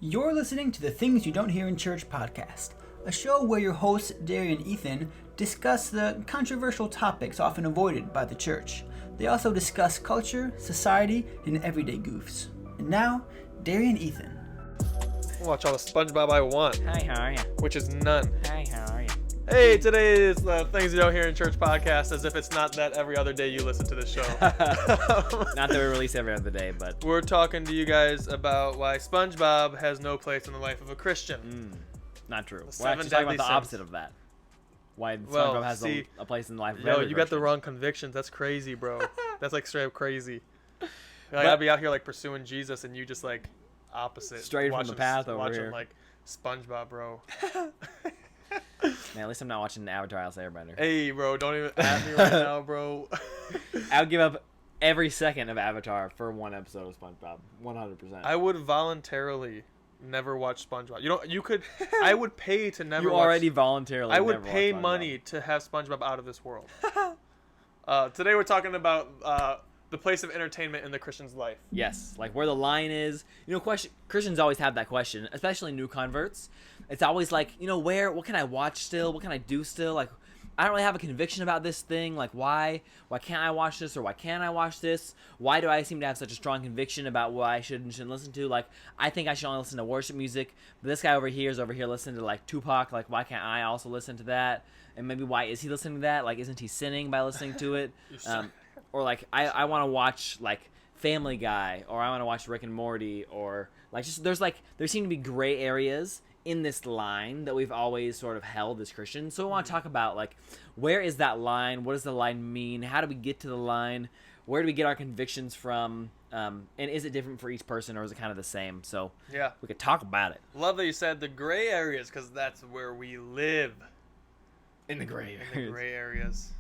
You're listening to the Things You Don't Hear in Church podcast, a show where your hosts, Derry and Ethan, discuss the controversial topics often avoided by the church. They also discuss culture, society, and everyday goofs. And now, Derry and Ethan. Watch all the SpongeBob I want, Hi, how are you? which is none. Hi, how are you? Hey, today is the Things You Don't Hear in Church podcast, as if it's not that every other day you listen to this show. Not that we release every other day, but We're talking to you guys about why SpongeBob has no place in the life of a Christian. not true. We're seven actually talking deadly about the sins. opposite of that. Why Well, SpongeBob has see, a place in the life of Yo, every you got the Christian. wrong convictions. That's crazy, bro. That's like straight up crazy. Like, I'd be out here like pursuing Jesus, and you just like opposite. Straight from the path over watching, here. like SpongeBob, bro. Man, at least I'm not watching Avatar: Last Airbender. Hey, bro, don't even at me right now, bro. I would give up every second of Avatar for one episode of SpongeBob. 100%. I would voluntarily never watch SpongeBob. You could. I would pay to never. You watch, already voluntarily. I would never pay watched SpongeBob. money to have SpongeBob out of this world. Today we're talking about the place of entertainment in the Christian's life. Yes, like where the line is. Christians always have that question, especially new converts. It's always like, what can I watch still? What can I do still? Like, I don't really have a conviction about this thing. Like, why can't I watch this, or why can't I watch this? Why do I seem to have such a strong conviction about what I should and shouldn't listen to? Like, I think I should only listen to worship music, but this guy over here is over here listening to like Tupac. Like, why can't I also listen to that? And maybe why is he listening to that? Like, isn't he sinning by listening to it? Or like, I want to watch like Family Guy, or I want to watch Rick and Morty, or like just there seem to be gray areas in this line that we've always sort of held as Christians. So I want to talk about like, where is that line? What does the line mean? How do we get to the line? Where do we get our convictions from? And is it different for each person, or is it kind of the same? So Yeah, we could talk about it. love that you said the gray areas, because that's where we live. In the gray In the gray areas.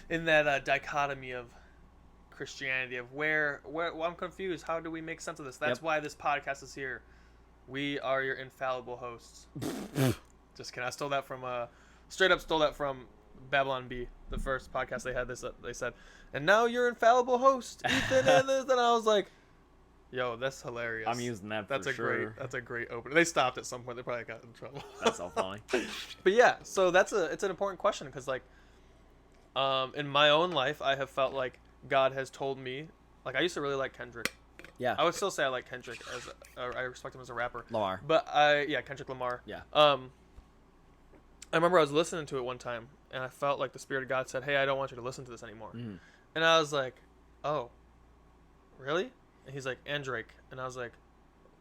In that dichotomy of Christianity, of where well, I'm confused. How do we make sense of this? That's Yep. why this podcast is here. We are your infallible hosts. Just kidding. I stole that from straight up stole that from Babylon B, the first podcast they had. This they said, and now your infallible host, Ethan, and this. And I was like, yo, that's hilarious. I'm using that That's for a sure. that's a great opener. They stopped at some point. They probably got in trouble. That's so funny. But yeah, so it's an important question, because like in my own life, I have felt like God has told me, like, I used to really like Kendrick. Yeah. I would still say I like Kendrick I respect him as a rapper. Lamar. But Kendrick Lamar. Yeah. I remember I was listening to it one time, and I felt like the Spirit of God said, "Hey, I don't want you to listen to this anymore." Mm. And I was like, "Oh, really?" And he's like, "And Drake." And I was like,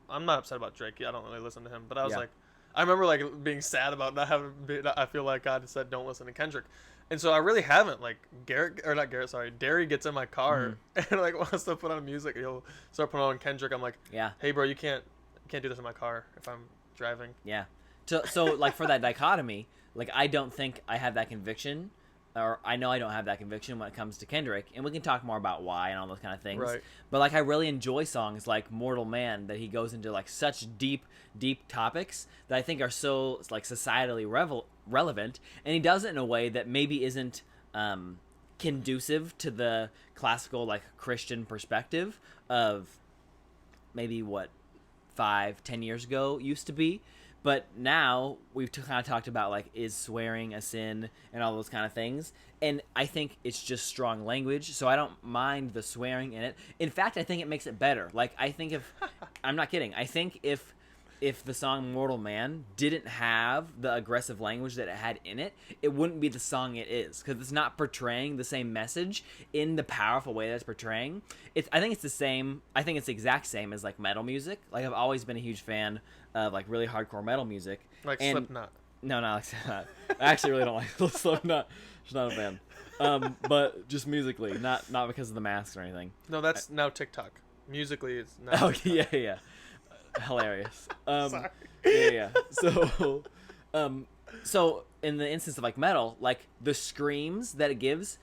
"I'm not upset about Drake. I don't really listen to him." But I was Yeah. like, I remember like being sad about not having. I feel like God said, "Don't listen to Kendrick." And so I really haven't. Like Derry gets in my car and like wants to put on music. He'll start putting on Kendrick. I'm like, Yeah. "Hey, bro, you can't do this in my car if I'm driving." Yeah. So like for that dichotomy, like I don't think I have that conviction, or I know I don't have that conviction when it comes to Kendrick, and we can talk more about why and all those kind of things. Right. But like I really enjoy songs like Mortal Man, that he goes into like such deep topics that I think are so like societally relevant, and he does it in a way that maybe isn't conducive to the classical like Christian perspective of maybe what 5-10 years ago used to be. But now we've kind of talked about like, is swearing a sin and all those kind of things, and I think it's just strong language, so I don't mind the swearing in it. In fact, I think it makes it better. Like, I think I'm not kidding, I think if the song Mortal Man didn't have the aggressive language that it had in it, it wouldn't be the song it is, because it's not portraying the same message in the powerful way that it's portraying. I think it's the same. I think it's the exact same as like metal music. Like, I've always been a huge fan of like really hardcore metal music. Like And- Slipknot. No, not like Slipknot. I actually really don't like Slipknot. Just not a fan. But just musically, not because of the masks or anything. No, that's now TikTok. Musically, it's not. Oh TikTok. yeah. Hilarious. Sorry. Yeah. So in the instance of like metal, like the screams that it gives,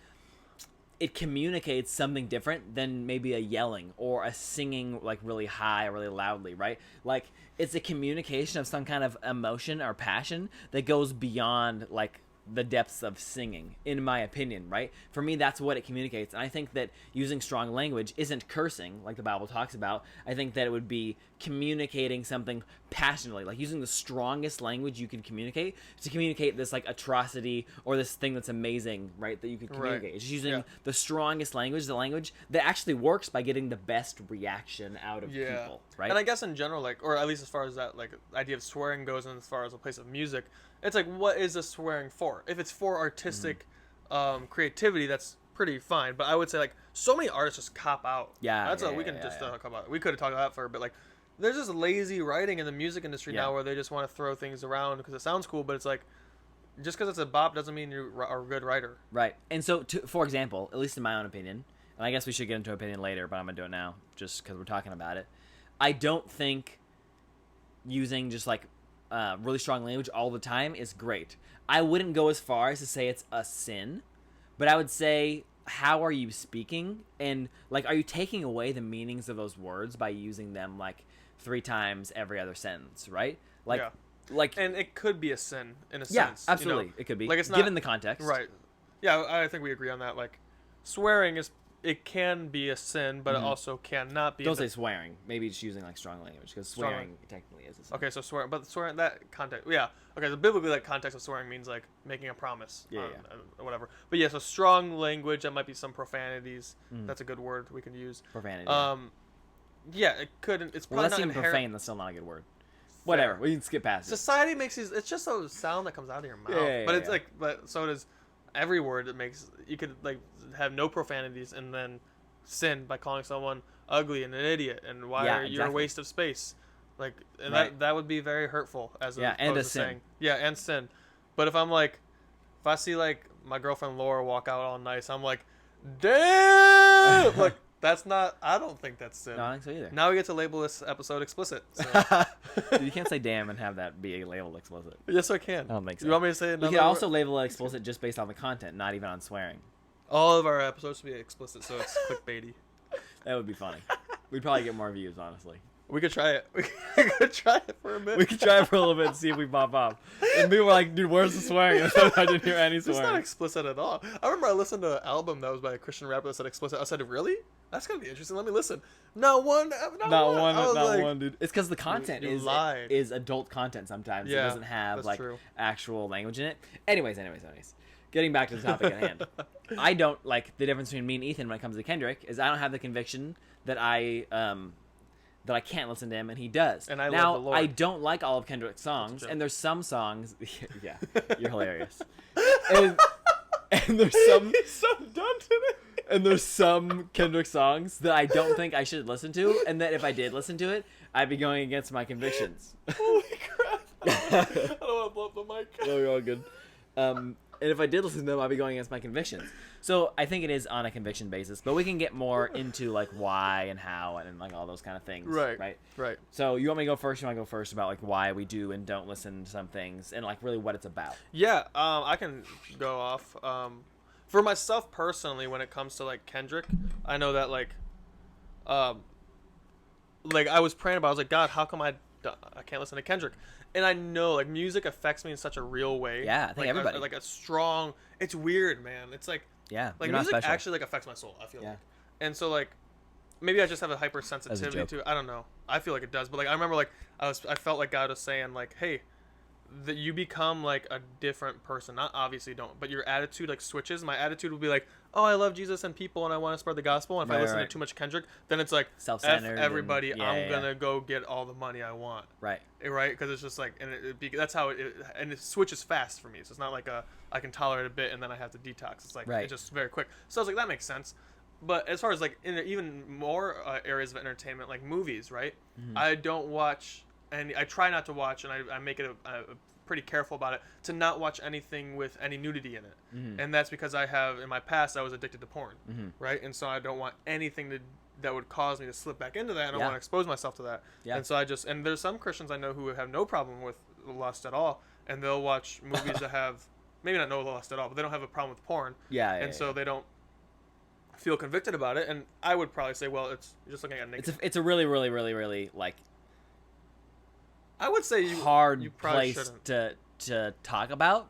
it communicates something different than maybe a yelling or a singing like really high or really loudly, right? Like, it's a communication of some kind of emotion or passion that goes beyond like the depths of singing, in my opinion, right? For me, that's what it communicates. And I think that using strong language isn't cursing, like the Bible talks about. I think that it would be communicating something passionately, like using the strongest language you can communicate to communicate this like atrocity or this thing that's amazing, right? That you could communicate. It's just using the strongest language, the language that actually works by getting the best reaction out of people, right? And I guess in general, like, or at least as far as that, like, idea of swearing goes, and as far as a place of music, it's like, what is the swearing for? If it's for artistic creativity, that's pretty fine. But I would say, like, so many artists just cop out. That's we can just talk about. We could have talked about that for a bit. Like, there's just lazy writing in the music industry now, where they just want to throw things around because it sounds cool. But it's like, just because it's a bop doesn't mean you are a good writer. Right. And so, for example, at least in my own opinion, and I guess we should get into opinion later, but I'm gonna do it now just because we're talking about it. I don't think using just like really strong language all the time is great. I wouldn't go as far as to say it's a sin, but I would say, how are you speaking? And like, are you taking away the meanings of those words by using them like 3 times every other sentence, right? Like, and it could be a sin in a sense. Yeah, absolutely. You know? It could be. Like, it's not, given the context. Right. Yeah, I think we agree on that. Like, swearing it can be a sin, but it also cannot be. Don't say swearing. Maybe just using like strong language, because swearing technically is a sin. Okay, so swearing, but swearing, that context, yeah. Okay, so biblically, that context of swearing means like making a promise, or whatever. But yeah, so strong language, that might be some profanities. That's a good word we can use. Profanity. Yeah, it couldn't. It's probably that's not even profane. That's still not a good word. Whatever. We can skip past it. Society makes these. It's just a sound that comes out of your mouth. But it's like, but so does every word. It makes, you could like have no profanities and then sin by calling someone ugly and an idiot and why you're a waste of space. Like, and that would be very hurtful as opposed and a to sin. saying and sin. But if I'm like, if I see like my girlfriend Laura walk out all nice, I'm like, damn. Like, that's not, I don't think that's sin. No, I don't think so either. Now we get to label this episode explicit. So. You can't say damn and have that be labeled explicit. Yes, I can. I don't think so. You want me to say it? You can also label it explicit just based on the content, not even on swearing. All of our episodes should be explicit, so it's clickbaity. That would be funny. We'd probably get more views, honestly. We could try it. We could try it for a minute. We could try it for a little bit and see if we pop up. And people were like, dude, where's the swearing? And I didn't hear any swearing. It's not explicit at all. I remember I listened to an album that was by a Christian rapper that said explicit. I said, really? That's going to be interesting. Let me listen. Not one, dude. It's because the content is adult content sometimes. Yeah, it doesn't have like true. actual language in it. Anyways. Getting back to the topic at hand. I don't like the difference between me and Ethan when it comes to Kendrick is I don't have the conviction that I can't listen to him, and he does. And I now, love the Lord. I don't like all of Kendrick's songs, and there's some songs. Yeah, you're hilarious. and there's some. He's so done to it. And there's some Kendrick songs that I don't think I should listen to, and that if I did listen to it, I'd be going against my convictions. Holy crap! I don't want to blow up the mic. No, you're all good. And if I did listen to them, I'd be going against my convictions. So I think it is on a conviction basis, but we can get more into like why and how and like all those kind of things. Right. So you want me to go first? You want to go first about like why we do and don't listen to some things and like really what it's about? Yeah, I can go off. For myself personally, when it comes to like Kendrick, I know that like I was praying about, I was like, God, how come I can't listen to Kendrick? And I know like music affects me in such a real way. Yeah, I think like, everybody. Like a strong. It's weird, man. It's like like music actually like affects my soul. I feel like, and so like maybe I just have a hypersensitivity to it. I don't know. I feel like it does, but like I remember like I felt like God was saying like, hey, that you become like a different person. Not obviously don't, but your attitude like switches. My attitude will be like, oh, I love Jesus and people and I want to spread the gospel. And if I listen to too much Kendrick, then it's like self-centered. F everybody. I'm gonna go get all the money I want. Right. Because it's just like, and that's how and it switches fast for me. So it's not like I can tolerate a bit and then I have to detox. It's like it's just very quick. So I was like, that makes sense. But as far as like in even more areas of entertainment, like movies, right? Mm-hmm. I don't watch. And I try not to watch, and I make it a pretty careful about it, to not watch anything with any nudity in it. Mm-hmm. And that's because I have, in my past, I was addicted to porn, right? And so I don't want anything that would cause me to slip back into that. I don't want to expose myself to that. Yeah. And so and there's some Christians I know who have no problem with lust at all, and they'll watch movies that have, maybe not no lust at all, but they don't have a problem with porn. So they don't feel convicted about it. And I would probably say, well, you're just looking at naked. It's a really, really, really, really, like, I would say hard place to talk about,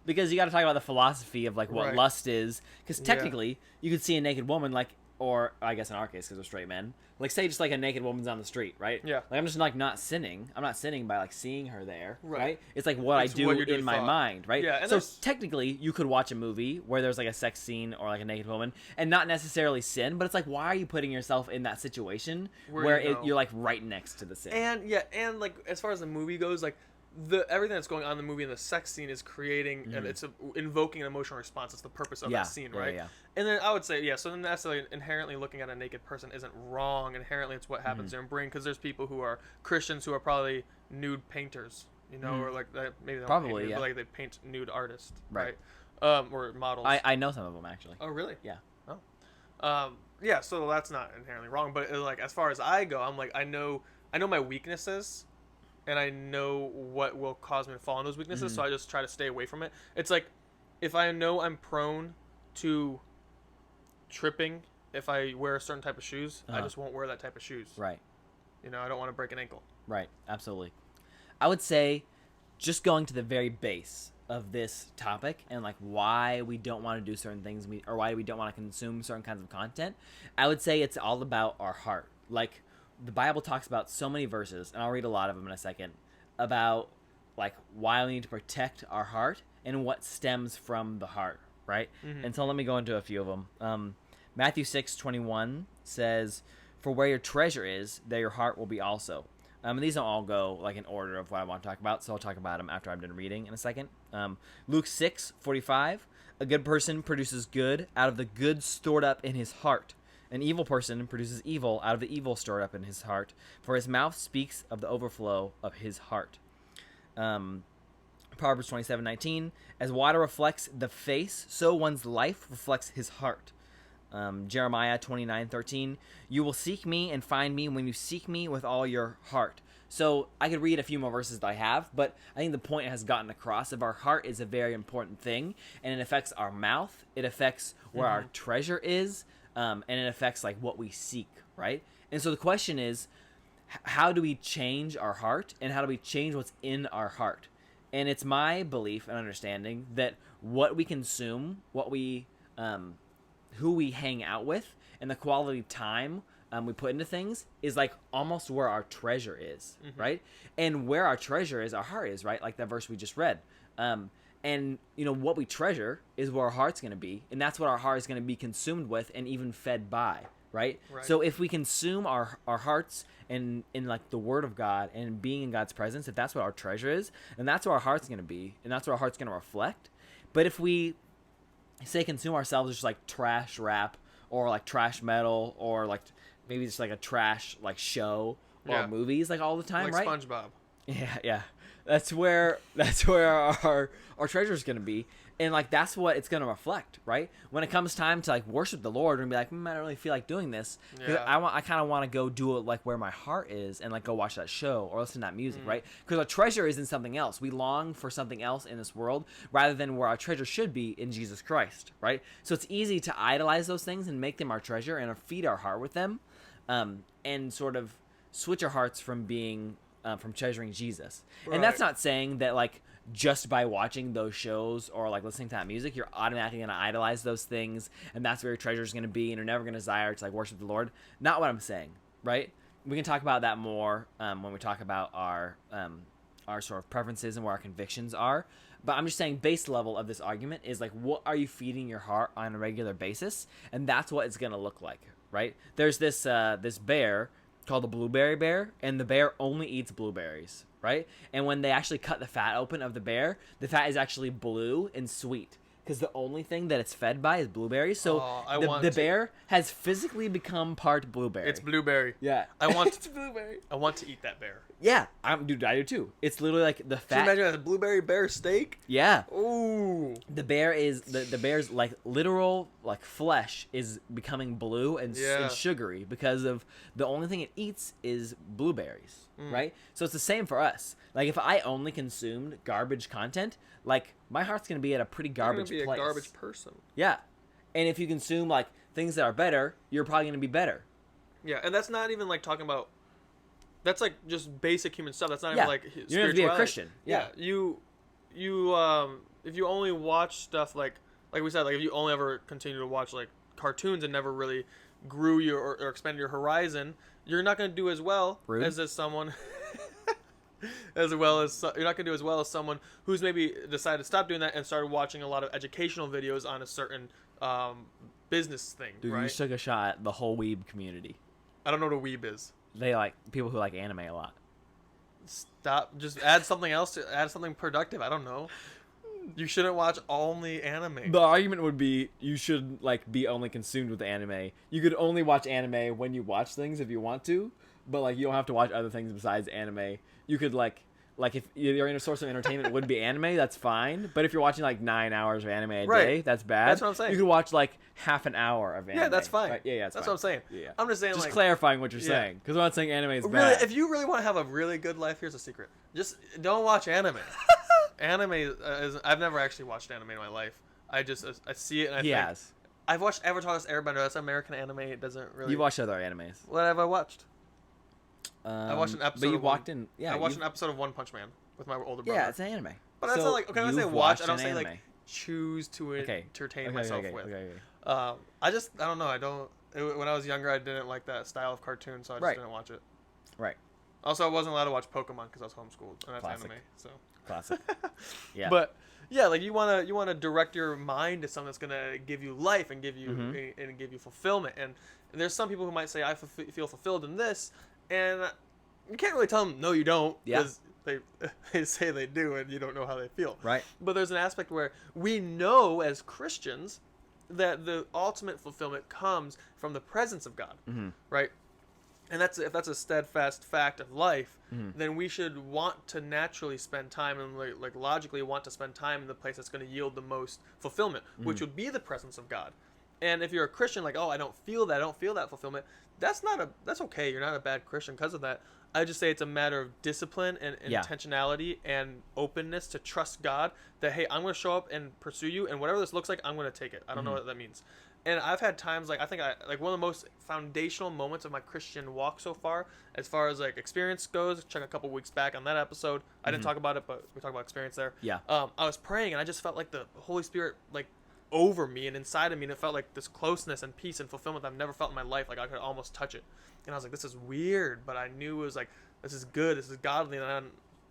because you got to talk about the philosophy of like what Right. lust is, because Yeah. technically you could see a naked woman like, or I guess in our case because we're straight men, like say just like a naked woman's on the street, right? Yeah. Like I'm just like not sinning. I'm not sinning by like seeing her there, Right. right? It's like what It's I do what you do in my thought. mind, right? Yeah, and so there's- technically you could watch a movie where there's like a sex scene or like a naked woman and not necessarily sin, but it's like why are you putting yourself in that situation where you know. you're like right next to the sin? And like as far as the movie goes, like everything that's going on in the movie and the sex scene is creating and it's invoking an emotional response. It's the purpose of Yeah, that scene, yeah, right? yeah. And then I would say, yeah, so then that's like inherently looking at a naked person isn't wrong. Inherently, it's what happens during brain, because there's people who are Christians who are probably nude painters, you know, or like maybe they don't Probably, paint nude, yeah. but like they paint nude artists, Right. right? Or models. I know some of them actually. Oh, really? Yeah. Yeah, so that's not inherently wrong, but like as far as I go, I'm like I know my weaknesses, and I know what will cause me to fall in those weaknesses, so I just try to stay away from it. It's like if I know I'm prone to tripping if I wear a certain type of shoes, I just won't wear that type of shoes. Right. You know, I don't want to break an ankle. Right, absolutely. I would say just going to the very base of this topic and like why we don't want to do certain things or why we don't want to consume certain kinds of content, I would say it's all about our heart. Like the Bible talks about so many verses, and I'll read a lot of them in a second, about like why we need to protect our heart and what stems from the heart, right? And so let me go into a few of them. Matthew 6:21 says, "For where your treasure is, there your heart will be also." And these don't all go like in order of what I want to talk about, so I'll talk about them after I'm done reading in a second. Luke 6:45, "A good person produces good out of the good stored up in his heart. An evil person produces evil out of the evil stored up in his heart. For his mouth speaks of the overflow of his heart." Proverbs 27:19, "As water reflects the face, so one's life reflects his heart." Jeremiah 29:13, "You will seek me and find me when you seek me with all your heart." So I could read a few more verses that I have, but I think the point has gotten across of our heart is a very important thing, and it affects our mouth, it affects where our treasure is, and it affects like what we seek, right? And so the question is, how do we change our heart, and how do we change what's in our heart? And it's my belief and understanding that what we consume, what we who we hang out with, and the quality of time we put into things is like almost where our treasure is, right? And where our treasure is, our heart is, right? Like that verse we just read. And you know what we treasure is where our heart's going to be, and that's what our heart is going to be consumed with and even fed by, right? Right. So if we consume our hearts in like the Word of God and being in God's presence, if that's what our treasure is, then that's where our heart's going to be, and that's what our heart's going to reflect. But if we say consume ourselves as just like trash rap or like trash metal or like maybe just like a trash like show or Yeah. movies like all the time, Like right? SpongeBob. Yeah. That's where our treasure is going to be, and like that's what it's going to reflect, right? When it comes time to like worship the Lord and be like, I don't really feel like doing this. 'Cause Yeah. I kind of want to go do it like where my heart is and like go watch that show or listen to that music, right? Because our treasure is in something else. We long for something else in this world rather than where our treasure should be in Jesus Christ, right? So it's easy to idolize those things and make them our treasure and feed our heart with them, and sort of switch our hearts from being from treasuring Jesus. And that's Right. not saying that like just by watching those shows or like listening to that music, you're automatically going to idolize those things and that's where your treasure is going to be and you're never going to desire to like worship the Lord. Not what I'm saying, right? We can talk about that more when we talk about our sort of preferences and where our convictions are. But I'm just saying base level of this argument is like, what are you feeding your heart on a regular basis? And that's what it's going to look like, right? There's this this bear called the blueberry bear, and the bear only eats blueberries, right? And when they actually cut the fat open of the bear, the fat is actually blue and sweet because the only thing that it's fed by is blueberries. So the bear has physically become part blueberry. It's blueberry. Yeah. I want It's blueberry. I want to eat that bear. Yeah, dude, I do too. It's literally like the Can fat. you imagine a blueberry bear steak? Yeah. Ooh. The bear is the bear's like literal like flesh is becoming blue and, Yeah. and sugary because of the only thing it eats is blueberries, right? So it's the same for us. Like if I only consumed garbage content, like my heart's gonna be at a pretty garbage You're gonna be place. a garbage person. Yeah, and if you consume like things that are better, you're probably gonna be better. Yeah, and that's not even like talking about. That's like just basic human stuff. That's not Yeah. even like You don't have to be a spirituality. Christian. Yeah. You if you only watch stuff like we said, like if you only ever continue to watch like cartoons and never really grew your or expanded your horizon, you're not going to do as well Rude. as someone as well as you're not going to do as well as someone who's maybe decided to stop doing that and started watching a lot of educational videos on a certain business thing. Dude, right? you took a shot at the whole weeb community. I don't know what a weeb is. They like people who like anime a lot. Stop. Just add something else. Add something productive. I don't know. You shouldn't watch only anime. The argument would be you should like be only consumed with anime. You could only watch anime when you watch things if you want to, but like you don't have to watch other things besides anime. You could like if your source of entertainment would be anime, that's fine. But if you're watching like 9 hours of anime a Right. day, that's bad. That's what I'm saying. You could watch like half an hour of anime. Yeah, that's fine. Right? Yeah, that's fine. what I'm saying. Yeah. I'm just saying, Just like, clarifying what you're Yeah. saying, because I'm not saying anime is really, bad. if you really want to have a really good life, here's a secret: just don't watch anime. Anime is I've never actually watched anime in my life. I see it and I think Yes. I've watched Avatar: The Last Airbender. That's American anime. It doesn't really. You watched other animes. What have I watched? I watched an episode. But you of walked one, in. Yeah. I watched an episode of One Punch Man with my older brother. Yeah, it's an anime. But that's So not like, okay, when I say you've watch, I watched don't an say like anime. choose to entertain myself with. Okay. I don't know. When I was younger, I didn't like that style of cartoon, so I just Right. didn't watch it. Right. Also, I wasn't allowed to watch Pokemon because I was homeschooled, and that's Classic. anime. So, Classic. Yeah. but yeah, like you wanna direct your mind to something that's gonna give you life and give you Mm-hmm. and give you fulfillment. And there's some people who might say I feel fulfilled in this, and you can't really tell them no, you don't, Yeah. because they say they do, and you don't know how they feel. Right. But there's an aspect where we know as Christians that the ultimate fulfillment comes from the presence of God, right? And if that's a steadfast fact of life, then we should want to naturally spend time and like logically want to spend time in the place that's going to yield the most fulfillment, which would be the presence of God. And if you're a Christian, like, oh, I don't feel that fulfillment, that's okay. You're not a bad Christian because of that. I just say it's a matter of discipline and Yeah. intentionality and openness to trust God that, hey, I'm going to show up and pursue you, and whatever this looks like, I'm going to take it. I don't know what that means. And I've had times, like, I think one of the most foundational moments of my Christian walk so far as like experience goes, check a couple weeks back on that episode. I didn't talk about it, but we talked about experience there. Yeah. I was praying, and I just felt like the Holy Spirit, like, over me and inside of me, and it felt like this closeness and peace and fulfillment that I've never felt in my life. Like, I could almost touch it. And I was like, this is weird, but I knew it was like, this is good, this is godly, and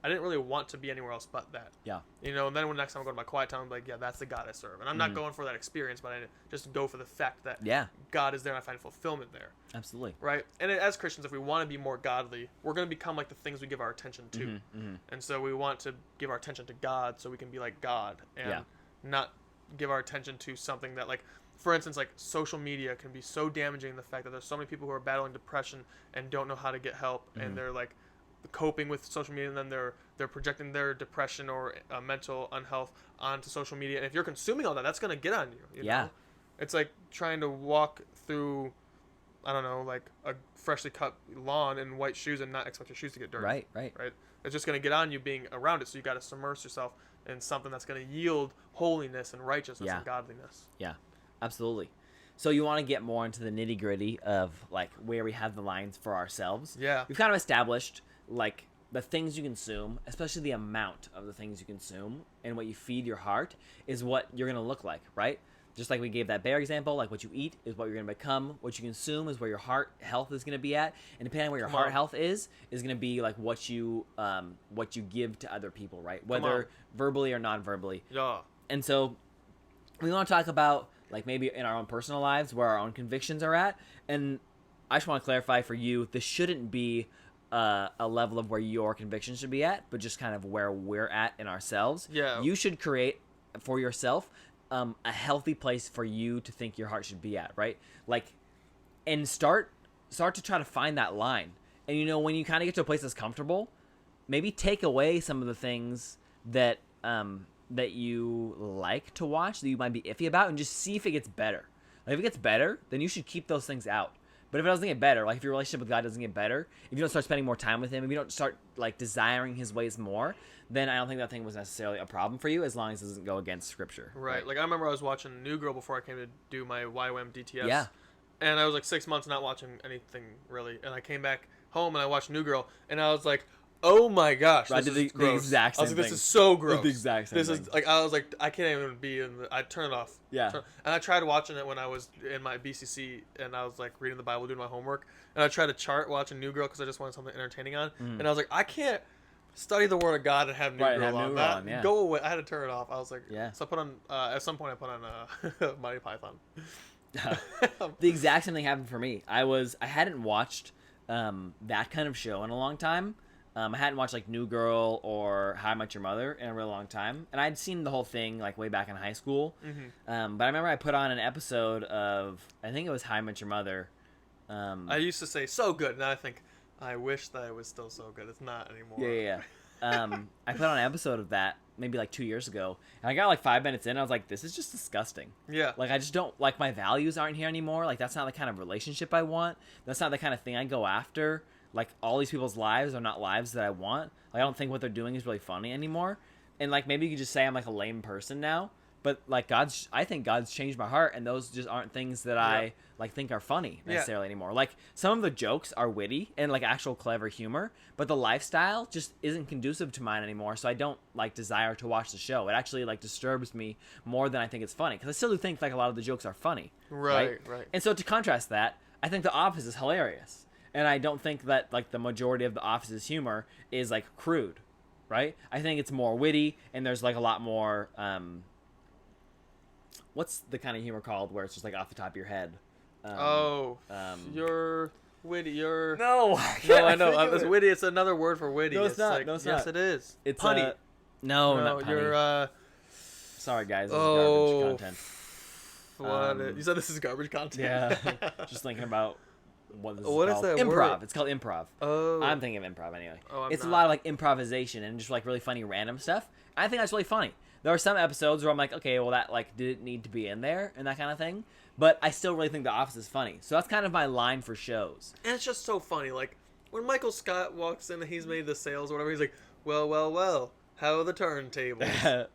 I didn't really want to be anywhere else but that. Yeah. You know, and then when next time I go to my quiet time, I'm like, yeah, that's the God I serve. And I'm not going for that experience, but I just go for the fact that Yeah. God is there and I find fulfillment there. Absolutely. Right? And as Christians, if we want to be more godly, we're going to become like the things we give our attention to. And so we want to give our attention to God so we can be like God and not give our attention to something that, like, for instance, like social media can be so damaging. The fact that there's so many people who are battling depression and don't know how to get help, and they're like coping with social media, and then they're projecting their depression or mental unhealth onto social media. And if you're consuming all that, that's gonna get on you. You know? It's like trying to walk through, I don't know, like a freshly cut lawn in white shoes and not expect your shoes to get dirty. Right. It's just gonna get on you being around it. So you got to immerse yourself in something that's gonna yield holiness and righteousness and godliness. Yeah. Absolutely. So you want to get more into the nitty gritty of like where we have the lines for ourselves. Yeah. We've kind of established like the things you consume, especially the amount of the things you consume and what you feed your heart is what you're going to look like, right? Just like we gave that bear example, like what you eat is what you're going to become. What you consume is where your heart health is going to be at. And depending on where your heart health is going to be like what you give to other people, right? Whether verbally or non-verbally. Yeah. And so we want to talk about like maybe in our own personal lives where our own convictions are at. And I just want to clarify for you, this shouldn't be a level of where your convictions should be at, but just kind of where we're at in ourselves. Yeah. You should create for yourself a healthy place for you to think your heart should be at, right? Like, and start to try to find that line. And you know, when you kind of get to a place that's comfortable, maybe take away some of the things that that you like to watch that you might be iffy about, and just see if it gets better. Like, if it gets better, then you should keep those things out. But if it doesn't get better, like if your relationship with God doesn't get better, if you don't start spending more time with Him, if you don't start like desiring His ways more, then I don't think that thing was necessarily a problem for you, as long as it doesn't go against Scripture. Right. Like I remember I was watching New Girl before I came to do my YWAM DTS. Yeah. And I was like 6 months not watching anything really, and I came back home and I watched New Girl, and I was like, Oh my gosh, I this did is the gross. exact I was same like, thing. this is so gross. The exact same This thing. is like, I was like, I can't even be in the. I turn it off. Yeah. And I tried watching it when I was in my BCC and I was like reading the Bible, doing my homework, and I tried to chart watching New Girl because I just wanted something entertaining on, and I was like, I can't study the Word of God and have New Girl have on. New Girl That on, yeah. go away. I had to turn it off. I was like, Yeah. So I put on. At some point, I put on Monty Python. The exact same thing happened for me. I hadn't watched that kind of show in a long time. I hadn't watched like New Girl or How I Met Your Mother in a real long time, and I'd seen the whole thing like way back in high school. But I remember I put on an episode of, I think it was How I Met Your Mother. I used to say so good. Now I think I wish that it was still so good. It's not anymore. Yeah. I put on an episode of that maybe like 2 years ago, and I got like 5 minutes in. I was like, this is just disgusting. Yeah. Like, I just don't, like, my values aren't here anymore. Like, that's not the kind of relationship I want. That's not the kind of thing I go after. Like, all these people's lives are not lives that I want. Like, I don't think what they're doing is really funny anymore. And, like, maybe you could just say I'm, like, a lame person now. But, like, I think God's changed my heart, and those just aren't things that I, like, think are funny necessarily anymore. Like, some of the jokes are witty and, like, actual clever humor, but the lifestyle just isn't conducive to mine anymore, so I don't, like, desire to watch the show. It actually, like, disturbs me more than I think it's funny, because I still do think, like, a lot of the jokes are funny. Right. And so to contrast that, I think The Office is hilarious. And I don't think that, like, the majority of The Office's humor is, like, crude, right? I think it's more witty, and there's, like, a lot more, what's the kind of humor called where it's just, like, off the top of your head? You're witty. You're No, I know. It's witty. It's another word for witty. No, it's not. Like, No, it's yes, not. it is. It's punny. No, not punny. You're Sorry, guys. This is garbage content. What? You said this is garbage content. Yeah. Just thinking about what this What is is called. that Improv. word? It's called improv. Oh. I'm thinking of improv anyway. Oh, I'm it's not. a lot of, like, improvisation and just, like, really funny random stuff. I think that's really funny. There are some episodes where I'm like, okay, well, that, like, didn't need to be in there and that kind of thing. But I still really think The Office is funny. So that's kind of my line for shows. And it's just so funny. Like, when Michael Scott walks in and he's made the sales or whatever, he's like, well, how are the turntables?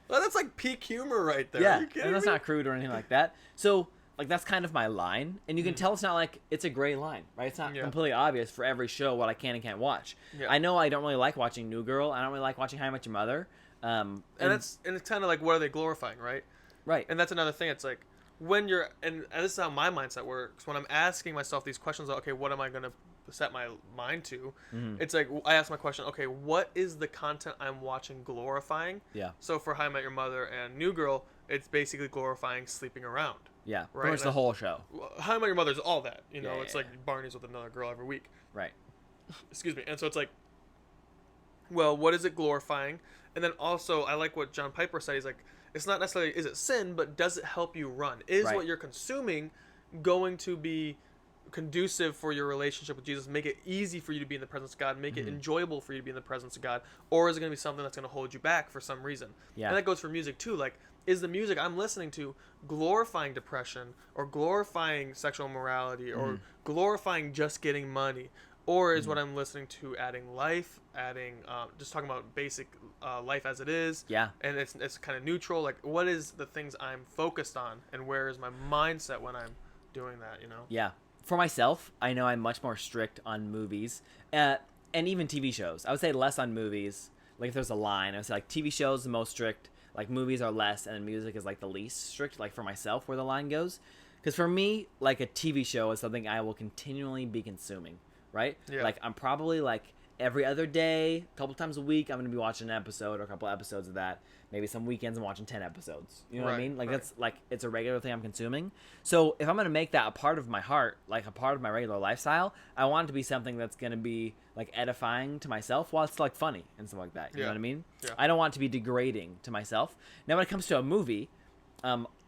Well, that's like peak humor right there. Yeah, Are you kidding and that's me? not crude or anything like that. So, like, that's kind of my line. And you can tell it's not like, it's a gray line, right? It's not Yeah. completely obvious for every show what I can and can't watch. Yeah. I know I don't really like watching New Girl. I don't really like watching How I Met Your Mother. And it's kind of like, what are they glorifying, right? right. And that's another thing. It's like, when you're, and this is how my mindset works, when I'm asking myself these questions, like, okay, what am I going to set my mind to? It's like, I ask my question, okay, what is the content I'm watching glorifying? Yeah. So for How I Met Your Mother and New Girl, it's basically glorifying sleeping around. Yeah. Right, Pretty much and the whole show. How I Met Your Mother's all that, you know, Yeah, it's yeah, like Barney's with another girl every week. Right. Excuse me. And so it's like, well, what is it glorifying? And then also, I like what John Piper said. He's like, it's not necessarily, is it sin, but does it help you run? Is Right. what you're consuming going to be conducive for your relationship with Jesus? Make it easy for you to be in the presence of God? Make it enjoyable for you to be in the presence of God? Or is it going to be something that's going to hold you back for some reason? Yeah. And that goes for music too. Like, is the music I'm listening to glorifying depression or glorifying sexual immorality or glorifying just getting money? Or is what I'm listening to adding life, just talking about basic life as it is? Yeah. And it's kind of neutral. Like, what is the things I'm focused on, and where is my mindset when I'm doing that? You know? Yeah. For myself, I know I'm much more strict on movies, and even TV shows. I would say less on movies. Like, if there's a line, I would say, like, TV shows the most strict, like, movies are less, and music is, like, the least strict, like, for myself, where the line goes. Because for me, like, a TV show is something I will continually be consuming, right? Yeah. Like, I'm probably, like, every other day, a couple times a week, I'm going to be watching an episode or a couple episodes of that. Maybe some weekends I'm watching 10 episodes. You know what I Right, mean? Like, right. that's, like, it's a regular thing I'm consuming. So if I'm going to make that a part of my heart, like a part of my regular lifestyle, I want it to be something that's going to be, like, edifying to myself while it's, like, funny and stuff like that. You know Yeah. what I mean? Yeah. I don't want it to be degrading to myself. Now, when it comes to a movie,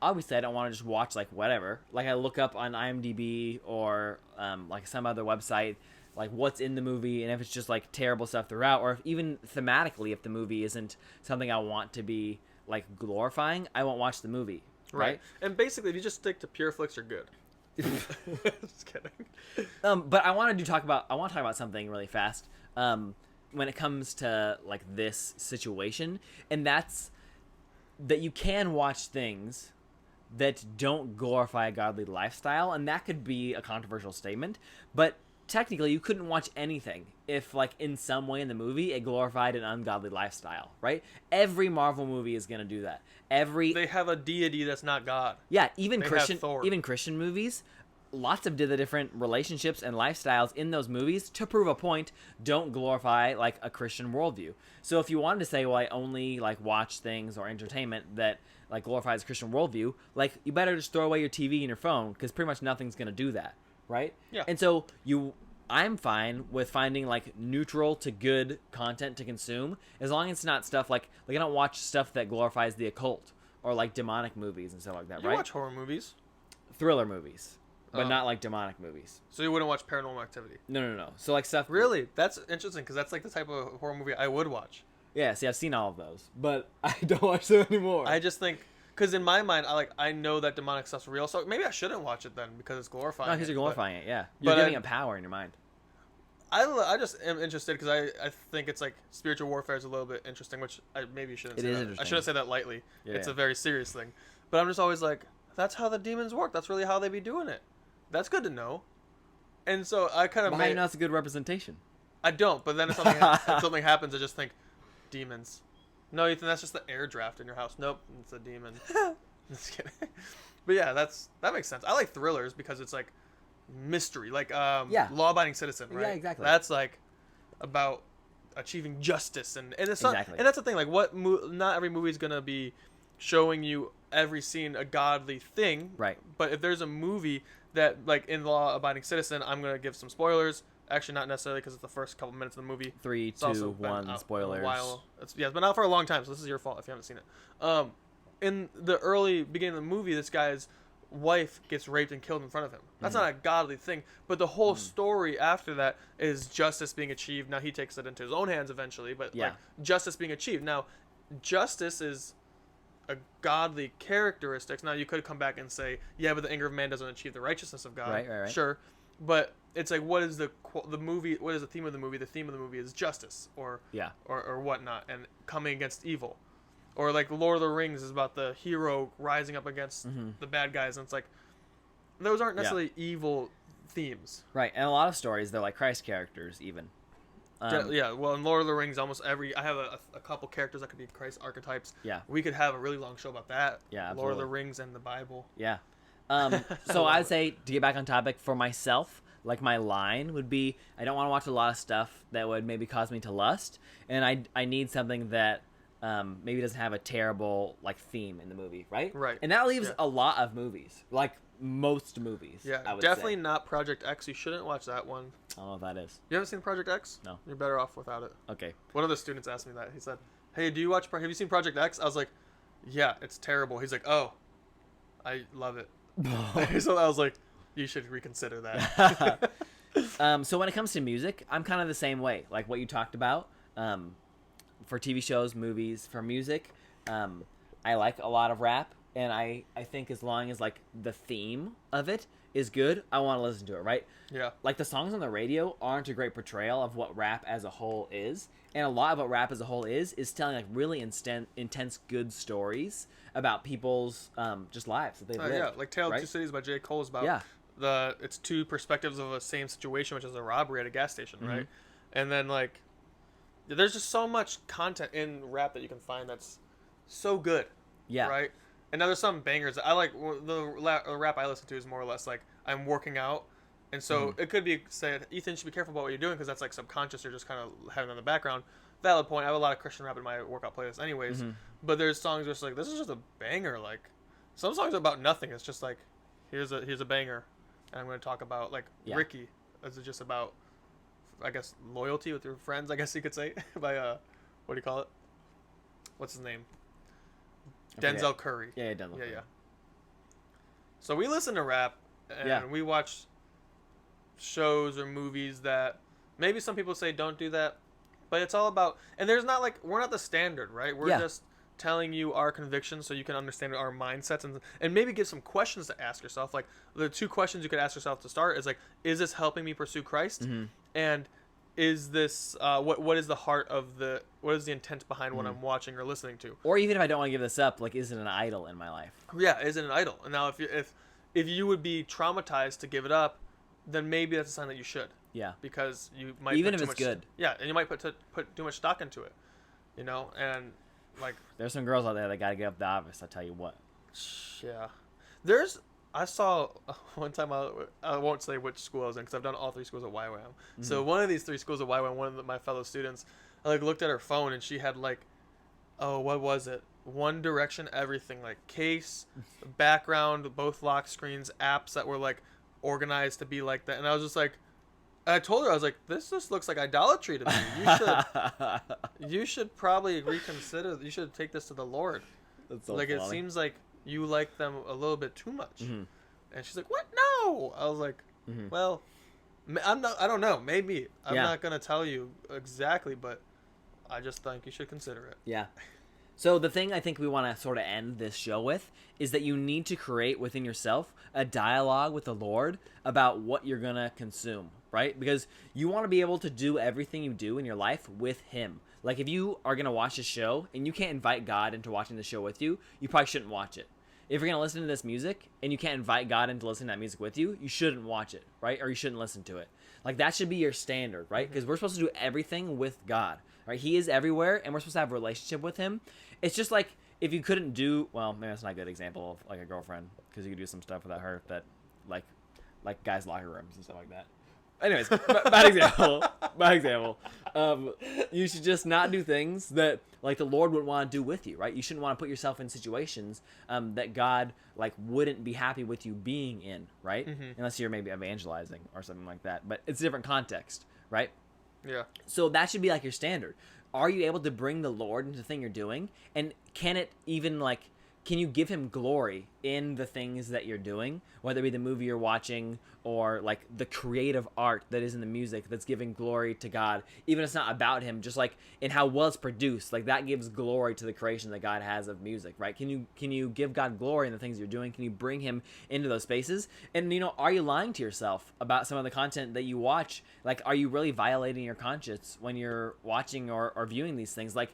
obviously I don't want to just watch, like, whatever. Like, I look up on IMDb or, like, some other website, like, what's in the movie, and if it's just, like, terrible stuff throughout, or if even thematically, if the movie isn't something I want to be, like, glorifying, I won't watch the movie, right? And basically, if you just stick to pure flicks, you're good. Just kidding. But I want to talk about something really fast when it comes to, like, this situation, and that's that you can watch things that don't glorify a godly lifestyle, and that could be a controversial statement, but technically you couldn't watch anything if, like, in some way in the movie it glorified an ungodly lifestyle, right? Every Marvel movie is gonna do that. They have a deity that's not God. Yeah, even They have Christian Thor. even Christian movies, lots of the different relationships and lifestyles in those movies, to prove a point, don't glorify like a Christian worldview. So if you wanted to say, well, I only like watch things or entertainment that like glorifies Christian worldview, like you better just throw away your TV and your phone, because pretty much nothing's gonna do that, right? Yeah. And so I'm fine with finding like neutral to good content to consume, as long as it's not stuff like I don't watch stuff that glorifies the occult or like demonic movies and stuff like that, You right? watch horror movies, Thriller movies, but Oh. not like demonic movies. so you wouldn't watch Paranormal Activity. No. So like stuff. Really? That's interesting because that's like the type of horror movie I would watch. Yeah. See, I've seen all of those, but I don't watch them anymore. I just think because in my mind, I know that demonic stuff's real, so maybe I shouldn't watch it then because it's glorifying. no, because it, you're but glorifying it. Yeah, you're but giving I- it power in your mind. I just am interested because I think it's like spiritual warfare is a little bit interesting, which I maybe shouldn't. It say is that. I interesting. shouldn't say that lightly. Yeah, It's yeah. a very serious thing, but I'm just always like, that's how the demons work. That's really how they be doing it. That's good to know. And so I kind of Well, how do you know it's a good representation? I don't, but then if something happens, I just think demons. No, Ethan, that's just the air draft in your house. Nope, it's a demon. Just kidding. But yeah, that makes sense. I like thrillers because it's like mystery, like Yeah. Law-Abiding Citizen, Yeah, right? exactly. That's like about achieving justice, and it's not, Exactly. and that's the thing. Like, not every movie is gonna be showing you every scene a godly thing, Right. But if there's a movie that, like in Law-Abiding Citizen, I'm gonna give some spoilers. Actually, not necessarily because it's the first couple minutes of the movie. 3, It's also 2, been 1. out Spoilers. A while. It's been out for a long time, so this is your fault if you haven't seen it. In the early beginning of the movie, this guy's wife gets raped and killed in front of him. That's not a godly thing, but the whole story after that is justice being achieved. Now he takes it into his own hands eventually, but Yeah. like justice being achieved. Now, justice is a godly characteristics. Now you could come back and say, yeah, but the anger of man doesn't achieve the righteousness of God. Right. Sure, but it's like, what is the movie? What is the theme of the movie? The theme of the movie is justice, or Yeah. or whatnot, and coming against evil, or like Lord of the Rings is about the hero rising up against the bad guys, and it's like those aren't necessarily evil themes. Right. And a lot of stories, they're like Christ characters, even. Yeah, well, in Lord of the Rings, almost every I have a couple characters that could be Christ archetypes. Yeah. We could have a really long show about that. Yeah, Lord of the absolutely. Rings and the Bible. Yeah. So I'd say, to get back on topic, for myself, like my line would be, I don't want to watch a lot of stuff that would maybe cause me to lust, and I need something that maybe doesn't have a terrible like theme in the movie, right? Right. And that leaves Yeah. a lot of movies, like most movies. Yeah, I would definitely say. not Project X. You shouldn't watch that one. I don't know what that is. You haven't seen Project X? No. You're better off without it. Okay. One of the students asked me that. He said, "Hey, have you seen Project X?" I was like, "Yeah, it's terrible." He's like, "Oh, I love it." So I was like, "You should reconsider that." So when it comes to music, I'm kind of the same way, like what you talked about. For TV shows, movies, for music, I like a lot of rap, and I think as long as like the theme of it is good, I want to listen to it, right? Yeah. Like the songs on the radio aren't a great portrayal of what rap as a whole is, and a lot of what rap as a whole is telling like really intense good stories about people's just lives that they've lived. Yeah, like Tale of right? Two Cities by J. Cole is about Yeah. it's two perspectives of a same situation, which is a robbery at a gas station, Mm-hmm. right? And then like, there's just so much content in rap that you can find that's so good. Yeah. Right. And now there's some bangers. I like the rap I listen to is more or less like I'm working out, and so Mm-hmm. it could be said, Ethan, you should be careful about what you're doing because that's like subconscious. You're just kind of having it in the background. Valid point. I have a lot of Christian rap in my workout playlist, anyways. Mm-hmm. But there's songs just like this is just a banger. Like some songs are about nothing. It's just like here's a banger, and I'm going to talk about like Yeah. Ricky. This is just about, I guess, loyalty with your friends. I guess you could say by what do you call it? What's his name? I forget. Denzel Curry. Yeah, Denzel. Yeah, Curry. yeah. So we listen to rap and Yeah. we watch shows or movies that maybe some people say don't do that, but it's all about, and there's not like, we're not the standard, right? We're Yeah. just telling you our convictions so you can understand our mindsets and maybe give some questions to ask yourself. Like the two questions you could ask yourself to start is like, is this helping me pursue Christ? Mm-hmm. And is this what is the heart of what is the intent behind Mm-hmm. what I'm watching or listening to? Or even if I don't want to give this up, like, is it an idol in my life? Yeah, is it an idol? And now if you would be traumatized to give it up, then maybe that's a sign that you should. Yeah. Because you might Even put if too it's much, good. Yeah, and you might put too much stock into it, you know, and like There's some girls out there that gotta get up the obvious. I tell you what. yeah, I saw one time I won't say which school I was in because I've done all 3 schools at YWAM. Mm-hmm. So one of these 3 schools at YWAM, one of my fellow students, I like looked at her phone and she had like, oh, what was it? One Direction everything, like case, background, both lock screens, apps that were like organized to be like that, and I was just like, I told her, I was like, this just looks like idolatry to me. You should probably reconsider. You should take this to the Lord. That's so like funny. it seems like you like them a little bit too much. Mm-hmm. And she's like, what? No. I was like, well, I don't know. Maybe. I'm Yeah. not going to tell you exactly, but I just think you should consider it. Yeah. So the thing I think we want to sort of end this show with is that you need to create within yourself a dialogue with the Lord about what you're going to consume, right? Because you want to be able to do everything you do in your life with Him. Like if you are going to watch a show and you can't invite God into watching the show with you, you probably shouldn't watch it. If you're going to listen to this music and you can't invite God into listening to that music with you, you shouldn't watch it, right? Or you shouldn't listen to it. Like that should be your standard, right? Because we're supposed to do everything with God, right? He is everywhere and we're supposed to have a relationship with Him. It's just like if you couldn't do, well, maybe that's not a good example of like a girlfriend because you could do some stuff without her that like guys' locker rooms and stuff like that. Anyways, bad example. Bad example. You should just not do things that like the Lord would want to do with you, right? You shouldn't want to put yourself in situations that God like wouldn't be happy with you being in, right? Unless you're maybe evangelizing or something like that. But it's a different context, right? Yeah. So that should be like your standard. Are you able to bring the Lord into the thing you're doing? And can it even like, can you give Him glory in the things that you're doing? Whether it be the movie you're watching or like the creative art that is in the music that's giving glory to God. Even if it's not about Him, just like in how well it's produced, like that gives glory to the creation that God has of music, right? Can you give God glory in the things you're doing? Can you bring Him into those spaces? And, you know, are you lying to yourself about some of the content that you watch? Like, are you really violating your conscience when you're watching or viewing these things? Like,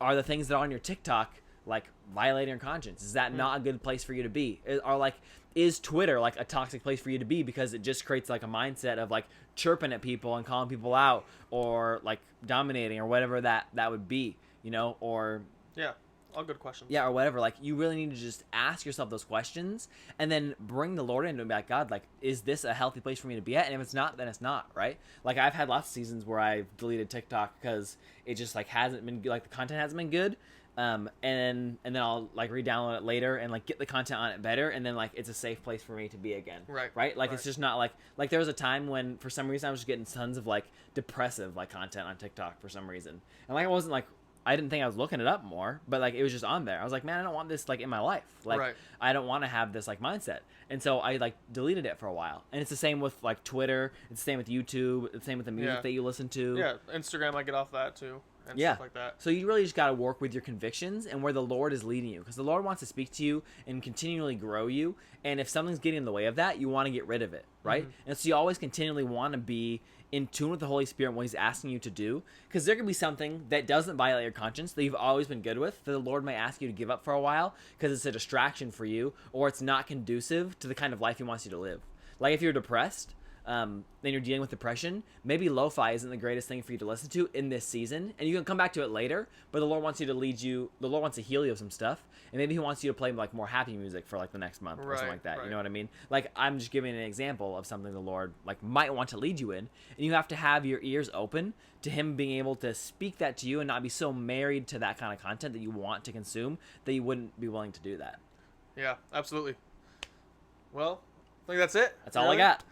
are the things that are on your TikTok like violating your conscience? Is that not a good place for you to be? Is Twitter like a toxic place for you to be because it just creates like a mindset of like chirping at people and calling people out or like dominating or whatever that would be, you know? Or Yeah. All good questions. yeah, or whatever. Like you really need to just ask yourself those questions and then bring the Lord into it and be like, God, like, is this a healthy place for me to be at? And if it's not, then it's not, right? Like I've had lots of seasons where I've deleted TikTok because it just like hasn't been like the content hasn't been good. And then I'll like re-download it later and like get the content on it better, and then like it's a safe place for me to be again. Right. Like it's just not like there was a time when for some reason I was just getting tons of like depressive like content on TikTok for some reason, and like I didn't think I was looking it up more, but like it was just on there. I was like, man, I don't want this like in my life. Like I don't want to have this like mindset. And so I like deleted it for a while. And it's the same with like Twitter. It's the same with YouTube. It's the same with the music that you listen to. Yeah, Instagram, I get off that too. And yeah. stuff like that. So you really just got to work with your convictions and where the Lord is leading you, because the Lord wants to speak to you and continually grow you. And if something's getting in the way of that, you want to get rid of it, right? And so you always continually want to be in tune with the Holy Spirit and what He's asking you to do, because there could be something that doesn't violate your conscience that you've always been good with that the Lord may ask you to give up for a while because it's a distraction for you or it's not conducive to the kind of life He wants you to live. Like if you're depressed, then you're dealing with depression, maybe lo-fi isn't the greatest thing for you to listen to in this season, and you can come back to it later, but the Lord wants you to lead you, the Lord wants to heal you of some stuff, and maybe He wants you to play like more happy music for like the next month or something like that. You know what I mean? Like I'm just giving an example of something the Lord like might want to lead you in, and you have to have your ears open to Him being able to speak that to you and not be so married to that kind of content that you want to consume that you wouldn't be willing to do that. Yeah, absolutely. Well, I think that's it. That's all I got.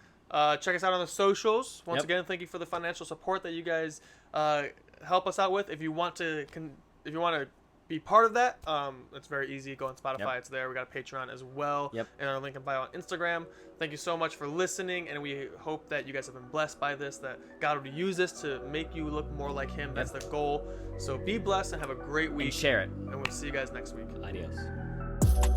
Check us out on the socials. Once again, thank you for the financial support that you guys help us out with. If you want to, be part of that, it's very easy. Go on Spotify; it's there. We got a Patreon as well, and our link in bio on Instagram. Thank you so much for listening, and we hope that you guys have been blessed by this. That God would use this to make you look more like Him. That's the goal. So be blessed and have a great week. And share it. And we'll see you guys next week. Adios.